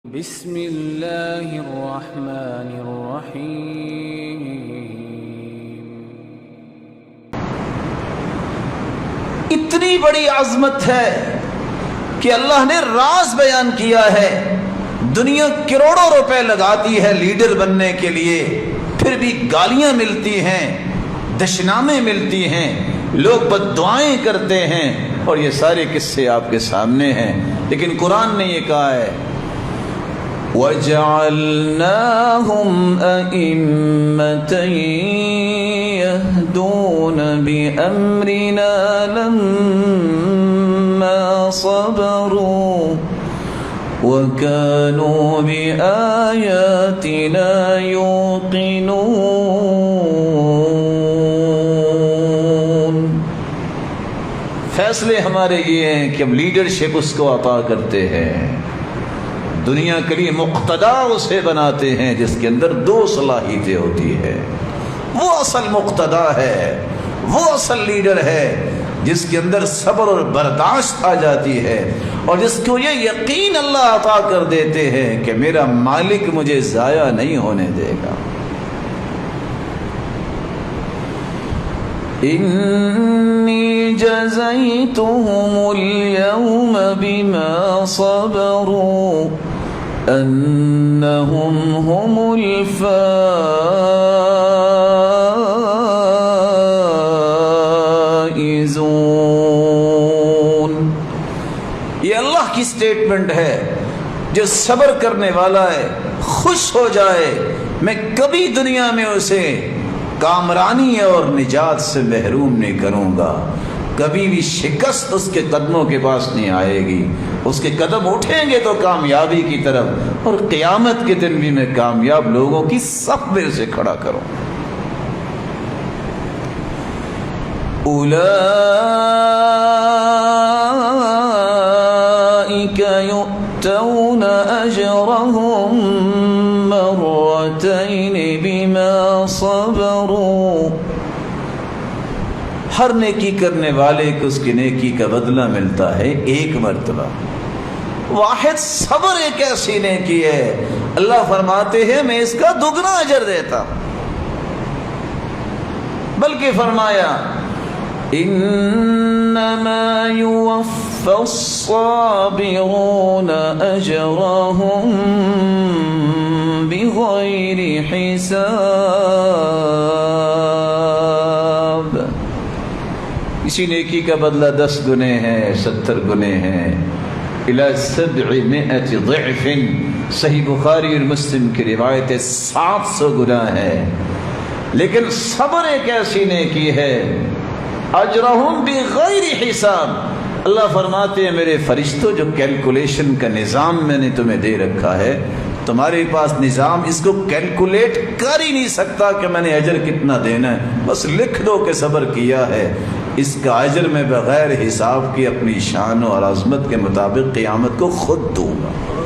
بسم اللہ الرحمن الرحیم۔ اتنی بڑی عظمت ہے کہ اللہ نے راز بیان کیا ہے۔ دنیا کروڑوں روپے لگاتی ہے لیڈر بننے کے لیے، پھر بھی گالیاں ملتی ہیں، دشنامیں ملتی ہیں، لوگ بد دعائیں کرتے ہیں، اور یہ سارے قصے آپ کے سامنے ہیں۔ لیکن قرآن نے یہ کہا ہے وَجَعَلْنَاهُمْ أَئِمَّةً يَهْدُونَ بِأَمْرِنَا لَمَّا صَبَرُوا وَكَانُوا بِآيَاتِنَا يُوقِنُونَ۔ فیصلے ہمارے یہ ہیں کہ ہم لیڈرشپ اس کو عطا کرتے ہیں، دنیا کے لیے مقتدا اسے بناتے ہیں جس کے اندر دو صلاحیتیں ہوتی ہے۔ وہ اصل مقتدا ہے، وہ اصل لیڈر ہے جس کے اندر صبر اور برداشت آ جاتی ہے، اور جس کو یہ یقین اللہ عطا کر دیتے ہیں کہ میرا مالک مجھے ضائع نہیں ہونے دے گا۔ انی جزیتہم اليوم بما صبروا انہم هم الفائزون۔ یہ اللہ کی سٹیٹمنٹ ہے، جو صبر کرنے والا ہے خوش ہو جائے، میں کبھی دنیا میں اسے کامرانی اور نجات سے محروم نہیں کروں گا، کبھی بھی شکست اس کے قدموں کے پاس نہیں آئے گی، اس کے قدم اٹھیں گے تو کامیابی کی طرف، اور قیامت کے دن بھی میں کامیاب لوگوں کی صف میں سے کھڑا کروں۔ اولئک یؤتون اجرهم مرتین بما صبروا۔ ہر نیکی کرنے والے کو اس کی نیکی کا بدلہ ملتا ہے ایک مرتبہ۔ واحد صبر ایک ایسی نیکی ہے، اللہ فرماتے ہیں میں اس کا دگنا اجر دیتا ہوں، بلکہ فرمایا انما یوفی الصابرون اجرهم بغیر حساب۔ اسی نیکی کا بدلہ 10 گنے ہیں، 70 گنے ہیں، الی 700 ضعف۔ صحیح بخاری اور مسلم کی روایت 700 گنا ہے۔ لیکن صبر ایک ایسی نیکی ہے، اجرہم بغیر حساب۔ اللہ فرماتے ہیں میرے فرشتوں، جو کیلکولیشن کا نظام میں نے تمہیں دے رکھا ہے، تمہارے پاس نظام اس کو کیلکولیٹ کر ہی نہیں سکتا کہ میں نے اجر کتنا دینا ہے، بس لکھ دو کہ صبر کیا ہے، اس کا اجر میں بغیر حساب کی اپنی شان اور عظمت کے مطابق قیامت کو خود دوں گا۔